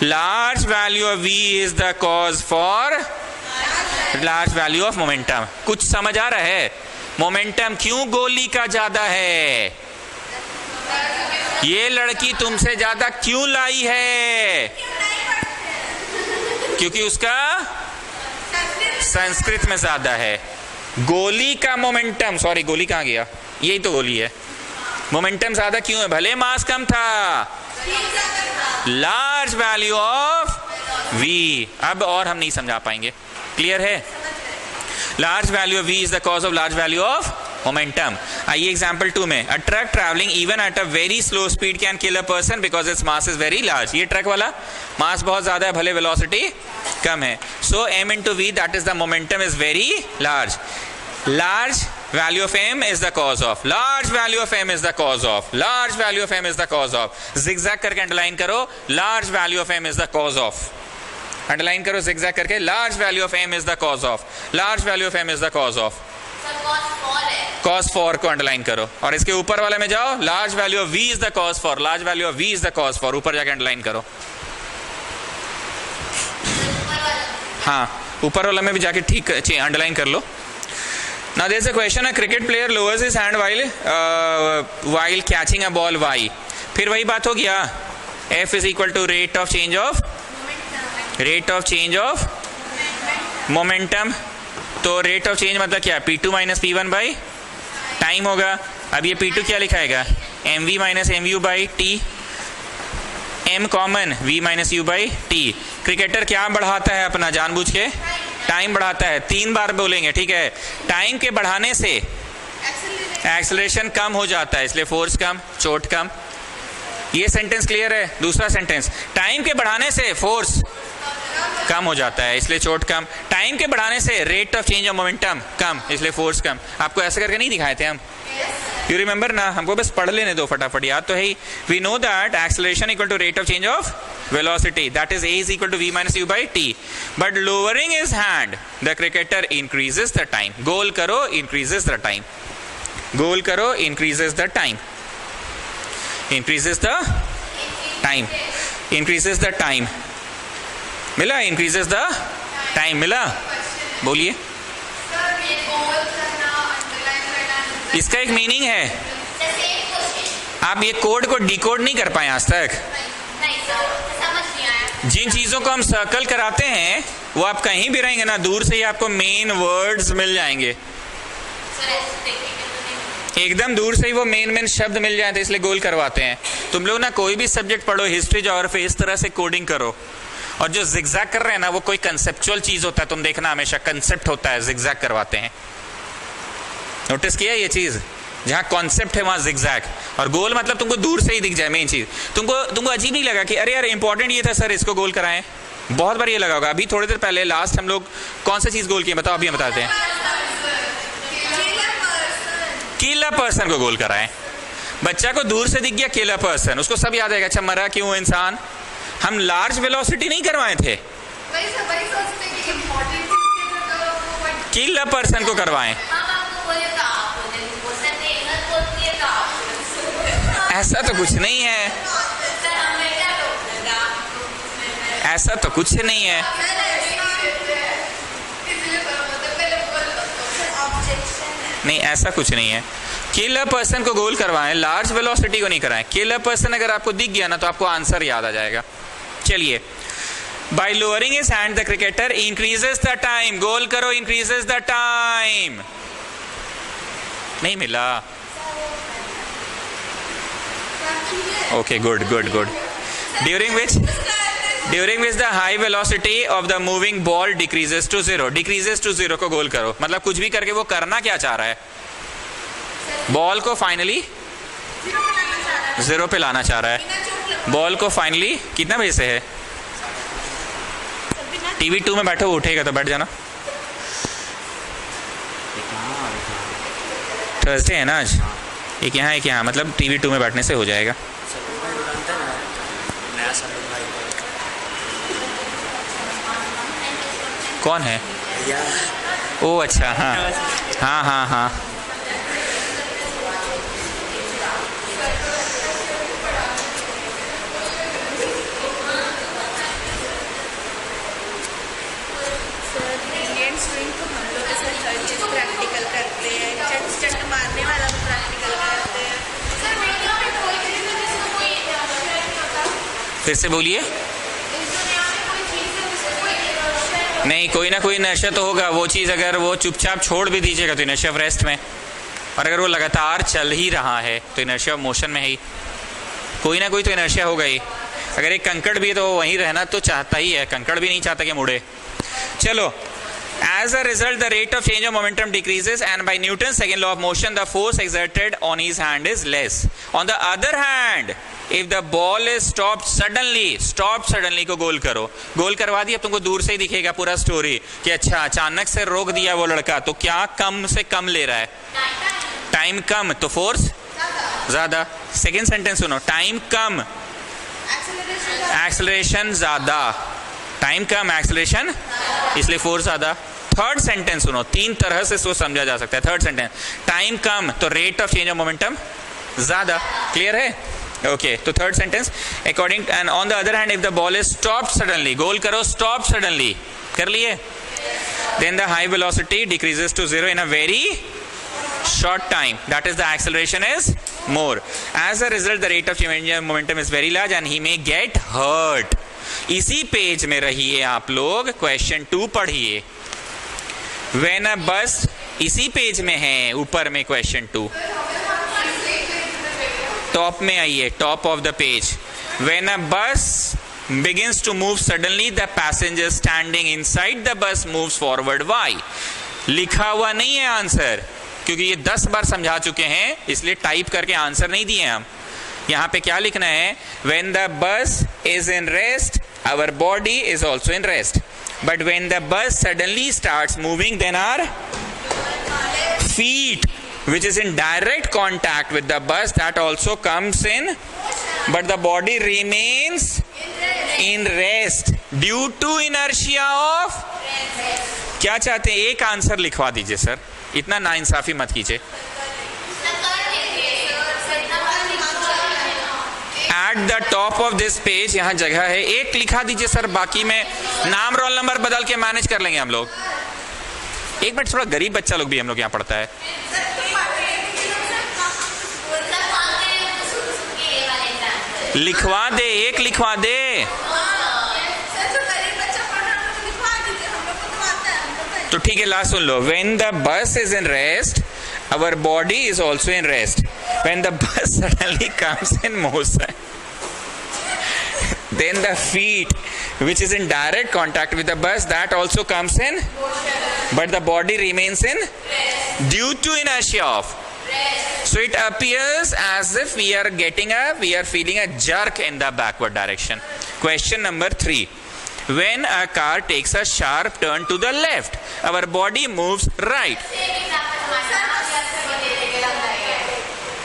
Large value of v is the cause for large value of momentum. कुछ समझ आ रहा है? Momentum क्यों गोली का ज्यादा है? ये लड़की तुमसे ज्यादा क्यों लाई है? क्योंकि उसका संस्कृत में ज्यादा है। गोली का मोमेंटम, सॉरी गोली कहां गया, यही तो गोली है। मोमेंटम ज्यादा क्यों है? भले मास कम था। Large value of v। अब और हम नहीं समझा पाएंगे, क्लियर है? Large value of v is the cause of large value of momentum. आइए एग्जांपल 2 में, a truck travelling even at a very slow speed can kill a person because its mass is very large. ये truck वाला mass बहुत ज्यादा है, भले velocity कम है। So m into v, that is the momentum is very large. Large value of m is the cause of, large value of m is the cause of, large value of m is the cause of। zigzag करके underline करो, large value of m is the cause of। Underline करो zigzag करके, large value of m is the cause of, large value of m is the cause of। cause for को underline करो, और इसके ऊपर वाले में जाओ, large value of v is the cause for, large value of v is the cause for, ऊपर जाके अंडरलाइन करो। हाँ, ऊपर वाला में भी जाके ठीक अंडरलाइन कर लो। Now there is a question, a cricket player lowers his hand while catching a ball, why? फिर वही बात हो गया, f is equal to rate of change of momentum। तो rate of change मतलब क्या? P2 minus P1 by time होगा। अब ये P2 क्या लिखाएगा? mv minus mu by t, m common, v minus u by t। Cricketer क्या बढ़ाता है अपना जानबूझ के? टाइम बढ़ाता है। 3 बार बोलेंगे, ठीक है? टाइम के बढ़ाने से एक्सेलरेशन कम हो जाता है, इसलिए फोर्स कम, चोट कम। ये सेंटेंस क्लियर है? दूसरा सेंटेंस, टाइम के बढ़ाने से फोर्स कम हो जाता है, इसलिए चोट कम। टाइम के बढ़ाने से rate of change of momentum कम, इसलिए फोर्स कम। आपको ऐसे करके नहीं दिखाए थे हम? यू रिमेंबर ना? हमको बस पढ़ लेने दो फटाफट, याद तो है ही। We know that acceleration equal to rate of change of velocity, that is a is equal to v minus u by t, but lowering his hand the cricketer increases the time। गोल करो increases the time, गोल करो increases the time, increases the time, increases the time। मिला? increases the time मिला? बोलिए। इसका एक meaning है, आप ये कोड को डिकोड नहीं कर पाए आज तक। जिन चीजों को हम सर्कल कराते हैं वो आप कहीं भी रहेंगे ना, दूर से ही आपको मेन वर्ड्स मिल जाएंगे, एकदम दूर से ही वो मेन शब्द मिल जाते हैं, इसलिए गोल करवाते हैं। तुम लोग ना कोई भी सब्जेक्ट पढ़ो, हिस्ट्री ज्योग्राफी, इस तरह से कोडिंग करो। और जो जिगजैग कर रहे हैं ना, वो कोई कंसेप्चुअल चीज होता है, तुम देखना हमेशा कंसेप्ट होता है, जिगजैग करवाते हैं। नोटिस किया ये चीज? जहाँ कॉन्सेप्ट है वहां जिगजैग, और गोल मतलब तुमको दूर से ही दिख जाए मेन चीज। तुमको अजीब नहीं लगा कि अरे यार इंपॉर्टेंट ये था सर, इसको गोल कराएं? बहुत बार ये लगा होगा। अभी थोड़ी देर पहले लास्ट हम लोग कौन सा चीज गोल किए बताओ? अभी हम बताते हैं, किल अ पर्सन को गोल कराएं। बच्चा को दूर से दिख गया किल अ पर्सन, उसको सब याद आएगा, अच्छा मरा क्यों इंसान। हम लार्ज वेलोसिटी नहीं करवाए थे, किल अ पर्सन को करवाएं। ऐसा तो कुछ नहीं है, ऐसा तो कुछ नहीं है। नहीं, ऐसा कुछ नहीं है। किल अ पर्सन को गोल करवाएं, लार्ज वेलोसिटी को नहीं कराएं। किल अ पर्सन अगर आपको दिख गया ना, तो आपको आंसर याद आ जाएगा। चलिए By lowering his hand, the cricketer increases the time. गोल करो, increases the time. नहीं मिला. Okay, good. During which the high velocity of the moving ball decreases to zero. Decreases to zero को गोल करो. मतलब कुछ भी करके वो करना क्या चाह रहा है? बॉल को फाइनली जीरो पे लाना चाह रहा है. बॉल को फाइनली कितना बजे से है? टीवी 2 में बैठो, उठेगा तो बैठ जाना. थर्सडे है ना आज. एक यहाँ मतलब टीवी 2 में बैठने से हो जाएगा. कौन है? ओ अच्छा, हाँ. प्रैक्टिकल करते हैं, चट मारने वाला भी प्रैक्टिकल करते हैं. फिर से बोलिए. नहीं, कोई ना कोई नशा तो होगा. वो चीज़ अगर वो चुपचाप छोड़ भी दीजिएगा तो नशा रेस्ट में, और अगर वो लगातार चल ही रहा है तो नशा मोशन में ही. कोई ना कोई तो नशा होगा ही. अगर एक कंकड़ भी है तो वो वहीं रहना तो चाहता ही है. कंकड़ भी नहीं चाहता कि मुड़े. चलो. As a result, the rate of change of momentum decreases, and by Newton's second law of motion, the force exerted on his hand is less. On the other hand, if the ball is stopped suddenly को गोल करो. गोल करवा दिया, अब तुमको दूर से ही दिखेगा पूरा स्टोरी कि अच्छा अचानक से रोक दिया वो लड़का, तो क्या कम से कम ले रहा है? टाइम कम तो फोर्स ज्यादा. सेकेंड सेंटेंस सुनो. टाइम कम, एक्सेलरेशन ज्यादा. टाइम कम, एक्सेलरेशन, इसलिए फोर्स ज्यादा. थर्ड सेंटेंस सुनो. 3 तरह से इसको समझा जा सकता है. थर्ड सेंटेंस, टाइम कम तो rate of change of momentum ज्यादा. क्लियर है? ओके. तो third sentence, according and on the other hand if the ball is stopped suddenly, गोल करो, स्टॉप सडनली कर लिए, then the high velocity decreases to zero in a very short time. That is, the acceleration is more. As a result, the rate of change of momentum is very large and he may get hurt. इसी page में रहिए आप लोग. Question 2 पढ़िए. When a bus, इसी page में है ऊपर में क्वेश्चन 2. टॉप में आइए, top of the page. When a bus begins to move suddenly, the passenger standing inside the bus moves forward. Why? लिखा हुआ नहीं है आंसर, क्योंकि ये 10 बार समझा चुके हैं, इसलिए टाइप करके आंसर नहीं दिए हम. यहाँ पे क्या लिखना है? When the bus is in rest, our body is also in rest. But when the bus suddenly starts moving, then our feet, which is in direct contact with the bus, that also comes in, but the body remains in rest due to inertia of. क्या चाहते हैं? एक answer लिखवा दीजिए sir. इतना नाइंसाफी मत कीजिए. Eight the top of this page, यहाँ जगह है, एक लिखा दीजिए सर. बाकी में नाम रोल नंबर बदल के मैनेज कर लेंगे हम लोग. एक मिनट, थोड़ा गरीब बच्चा लोग भी हम लोग यहाँ पढ़ता है. लिखवा दे, एक लिखवा दे. तो ठीक है, last soon low. When the bus is in rest, our body is also in rest. When the bus suddenly comes in motion, then the feet, which is in direct contact with the bus, that also comes in, but the body remains in due to inertia of. So it appears as if we are feeling a jerk in the backward direction. Question number 3. When a car takes a sharp turn to the left, our body moves right.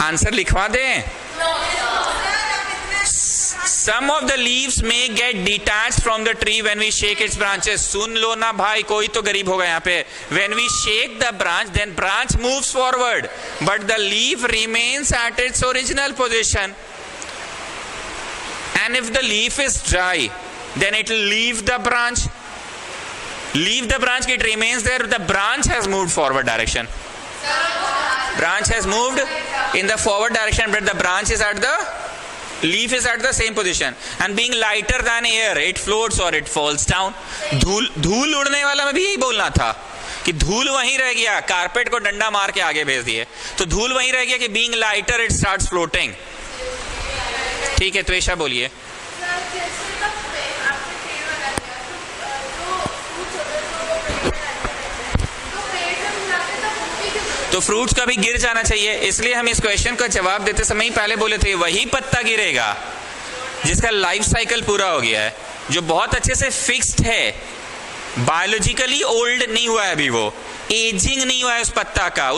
Answer लिखवा दें. Some of the leaves may get detached from the tree when we shake its branches. सुन लो ना भाई, कोई तो गरीब होगा यहाँ पे. When we shake the branch, then branch moves forward, but the leaf remains at its original position. And if the leaf is dry, then it will leave the branch. Leave the branch, it remains there. The branch has moved forward direction. Branch has moved in the forward direction, but the branch is at the leaf is at the same position and being lighter than air it floats और it falls down. धूल उड़ने वाला में भी यही बोलना था कि धूल वहीं रह गया, कारपेट को डंडा मार के आगे भेज दिए तो धूल वहीं रह गया कि being lighter it starts floating. ठीक है त्वेषा बोलिए। तो फ्रूट्स का भी गिर जाना चाहिए, इसलिए हम इस क्वेश्चन का जवाब देते समय ही पहले बोले थे वही पत्ता गिरेगा जिसका लाइफ साइकिल पूरा हो गया है, जो बहुत अच्छे से फिक्स्ड है, बायोलॉजिकली ओल्ड नहीं हुआ है अभी, वो एजिंग नहीं हुआ है उस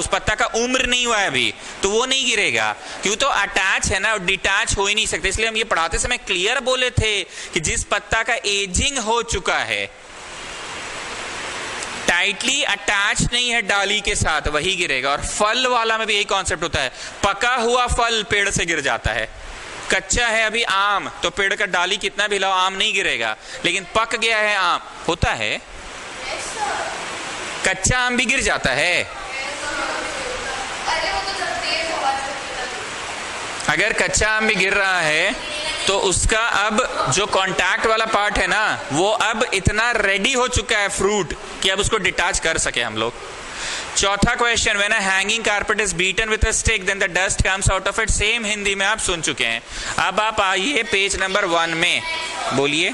पत्ता का उम्र नहीं हुआ है अभी, तो वो नहीं गिरेगा क्यों, तो अटैच है ना, डिटैच हो ही नहीं सकते। इसलिए हम ये पढ़ाते समय क्लियर बोले थे कि जिस पत्ता का एजिंग हो चुका है, टाइटली अटैच नहीं है डाली के साथ, वही गिरेगा। और फल वाला में भी यही कॉन्सेप्ट होता है, पका हुआ फल पेड़ से गिर जाता है, कच्चा है अभी आम तो पेड़ का डाली कितना भी हिलाओ आम नहीं गिरेगा, लेकिन पक गया है आम होता है, कच्चा आम भी गिर जाता है। अगर कच्चा आम भी गिर रहा है तो उसका अब जो कांटेक्ट वाला पार्ट है ना, वो अब इतना रेडी हो चुका है फ्रूट कि अब उसको डिटैच कर सके हम लोग। चौथा question, when a hanging carpet is beaten with a stick then the dust comes out of it, same Hindi में आप सुन चुके हैं। अब आप आइए पेज नंबर 1 में, बोलिए।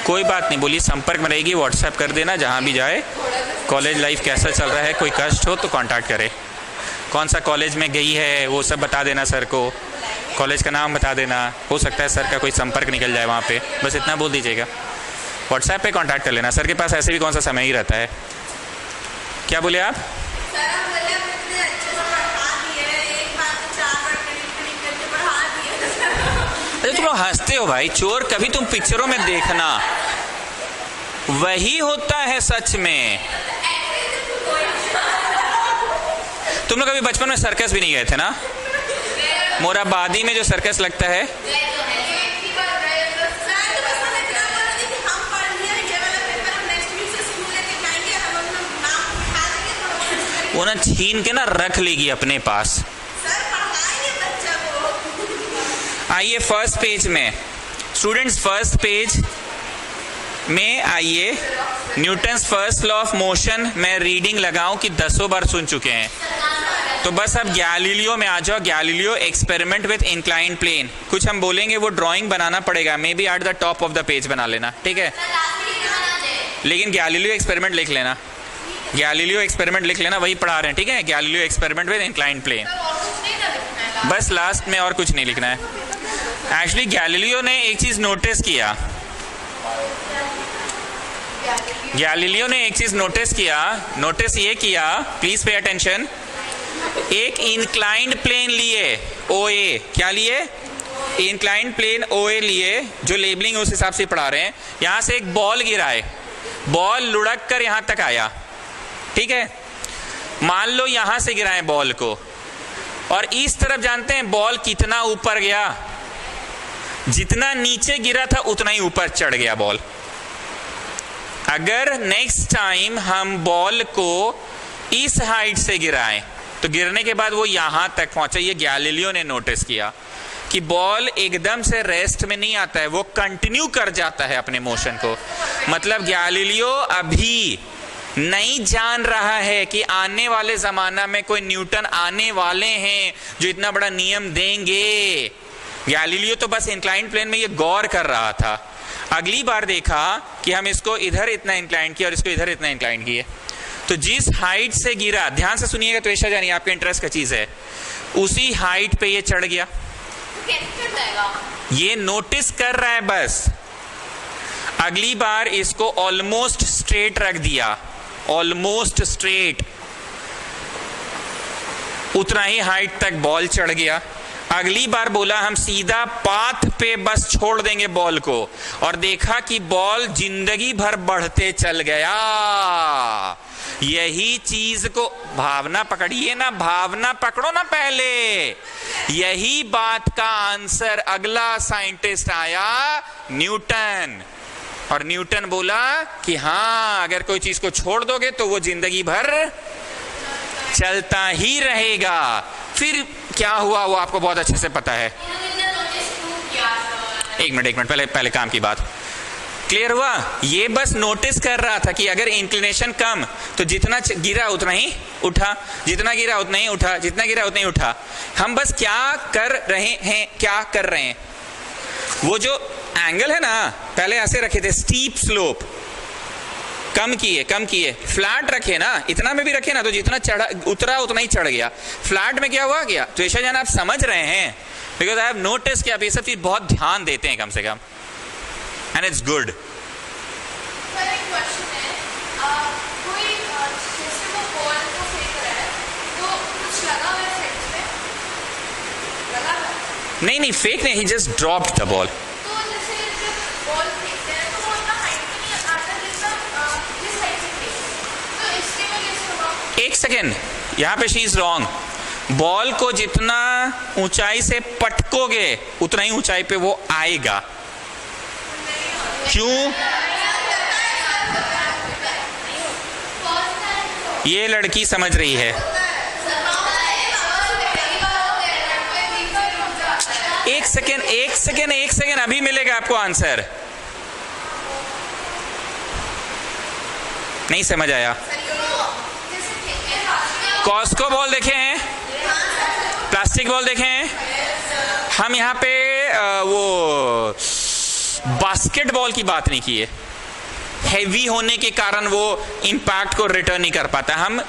कोई बात नहीं, बोलिए, संपर्क में रहेगी, व्हाट्सएप कर देना जहाँ भी जाए। कॉलेज लाइफ कैसा चल रहा है, कोई कष्ट हो तो कांटेक्ट करे, कौन सा कॉलेज में गई है वो सब बता देना सर को, कॉलेज का नाम बता देना, हो सकता है सर का कोई संपर्क निकल जाए वहाँ पे, बस इतना बोल दीजिएगा। व्हाट्सएप पे कांटेक्ट कर लेना, सर के पास ऐसे भी कौन सा समय ही रहता है। क्या बोले आप? अरे तुम लोग हंसते हो भाई, चोर कभी तुम पिक्चरों में देखना, वही होता है सच में। तुम लोग कभी बचपन में सर्कस भी नहीं गए थे ना? मोराबादी में जो सर्कस लगता है, वो ना छीन के ना रख लेगी अपने पास। आइए फर्स्ट पेज में, स्टूडेंट्स फर्स्ट पेज में आइए। Newton's first law of motion मैं रीडिंग लगाऊं कि 10 बार सुन चुके हैं, तो बस अब गैलीलियो में आ जाओ। Galileo experiment with inclined plane, कुछ हम बोलेंगे वो ड्राइंग बनाना पड़ेगा, maybe at the top of the page बना लेना, ठीक है, लेकिन गैलीलियो एक्सपेरिमेंट लिख लेना, गैलीलियो एक्सपेरिमेंट लिख लेना, वही पढ़ा रहे हैं, ठीक है। Galileo experiment with inclined plane, बस लास्ट में और कुछ नहीं लिखना है। एक्चुअली गैलीलियो ने एक चीज नोटिस किया, गैलीलियो ने एक चीज नोटिस किया, नोटिस ये किया, प्लीज पे अटेंशन। एक इंक्लाइंड प्लेन लिए OA, क्या लिए? इंक्लाइंड प्लेन OA लिए, जो लेबलिंग उस हिसाब से पढ़ा रहे हैं। यहां से एक बॉल गिराए, बॉल लुढ़क कर यहां तक आया, ठीक है। मान लो यहां से गिराए बॉल को, और इस तरफ जानते हैं बॉल कितना ऊपर गया? जितना नीचे गिरा था उतना ही ऊपर चढ़ गया बॉल। अगर नेक्स्ट टाइम हम बॉल को इस हाइट से गिराएं तो गिरने के बाद वो यहां तक पहुंचा। ये गैलीलियो ने नोटिस किया कि बॉल एकदम से रेस्ट में नहीं आता है, वो कंटिन्यू कर जाता है अपने मोशन को। मतलब गैलीलियो अभी नहीं जान रहा है कि आने वाले जमाना में कोई न्यूटन आने वाले हैं जो इतना बड़ा नियम देंगे। गैलीलियो तो बस इंक्लाइंड प्लेन में ये गौर कर रहा था। अगली बार देखा कि हम इसको इधर इतना इंक्लाइन किया और इसको इधर इतना इंक्लाइन किए, तो जिस हाइट से गिरा, ध्यान से सुनिएगा तो ऐसा जानिए आपके इंटरेस्ट का चीज है, उसी हाइट पे ये चढ़ गया। ये नोटिस कर रहा है बस। अगली बार इसको ऑलमोस्ट स्ट्रेट रख दिया, ऑलमोस्ट स्ट्रेट, उतना ही हाइट तक बॉल चढ़ गया। अगली बार बोला हम सीधा पाथ पे बस छोड़ देंगे बॉल को, और देखा कि बॉल जिंदगी भर बढ़ते चल गया। यही चीज को भावना पकड़िए ना, भावना पकड़ो ना पहले। यही बात का आंसर अगला साइंटिस्ट आया, न्यूटन। और न्यूटन बोला कि हाँ, अगर कोई चीज को छोड़ दोगे तो वो जिंदगी भर चलता ही रहेगा। फिर क्या हुआ वो आपको बहुत अच्छे से पता है। एक मिनट पहले काम की बात क्लियर हुआ। ये बस नोटिस कर रहा था कि अगर इंक्लिनेशन कम तो जितना गिरा उतना ही उठा, जितना गिरा उतना ही उठा, जितना गिरा उतना ही उठा। हम बस क्या कर रहे हैं, वो जो एंगल है ना, पहले ऐसे रखे थे स्टीप स्लोप, कम किए, फ्लैट रखे ना, इतना में भी रखे ना तो जितना चढ़ा उतरा उतना ही चढ़ गया। फ्लैट में क्या हुआ गया। तो ऐसा जान आप समझ रहे हैं, बिकॉज आई हैव नोटिस कि आप ये सब चीज बहुत ध्यान देते हैं कम से कम, एंड इट्स गुड। नहीं फेक नहीं, ही जस्ट ड्रॉप्ड द बॉल। एक सेकेंड, यहां पे शी इज रॉन्ग। बॉल को जितना ऊंचाई से पटकोगे उतना ही ऊंचाई पे वो आएगा। क्यों? ये लड़की समझ रही है। एक सेकेंड, अभी मिलेगा आपको आंसर। नहीं समझ आया। कॉस्को बॉल देखे हैं, प्लास्टिक बॉल देखे हैं। हम यहाँ पे वो बास्केटबॉल की बात नहीं की है। हैवी होने के कारण वो इंपैक्ट को रिटर्न नहीं कर पाता। हम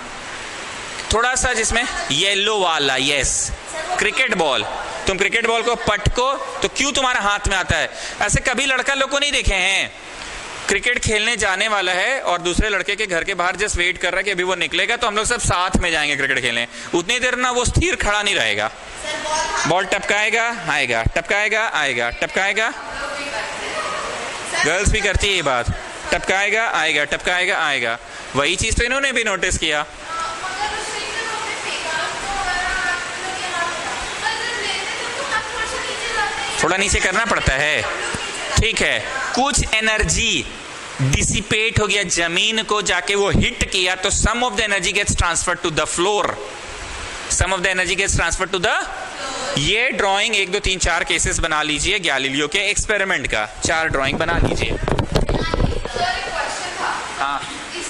थोड़ा सा जिसमें येलो वाला, यस, क्रिकेट बॉल। तुम क्रिकेट बॉल को पटको तो क्यों तुम्हारा हाथ में आता है। ऐसे कभी लड़का लोग को नहीं देखे हैं, क्रिकेट खेलने जाने वाला है और दूसरे लड़के के घर के बाहर जस्ट वेट कर रहा है कि अभी वो निकलेगा तो हम लोग सब साथ में जाएंगे क्रिकेट खेलने। उतनी देर ना वो स्थिर खड़ा नहीं रहेगा, बॉल टपकाएगा आएगा, टपकाएगा आएगा, टपकाएगा। गर्ल्स भी करती है ये बात, टपकाएगा आएगा, टपकाएगा आएगा। वही चीज तो इन्होंने भी नोटिस किया। थोड़ा नीचे करना पड़ता है, ठीक है। कुछ एनर्जी डिसिपेट हो गया, जमीन को जाके वो हिट किया तो some of the energy gets transfer to the floor, some of the energy gets transfer to the. ये ड्राइंग 1 2 3 4 केसेस बना लीजिए गैलीलियो के एक्सपेरिमेंट का, 4 ड्राइंग बना लीजिए।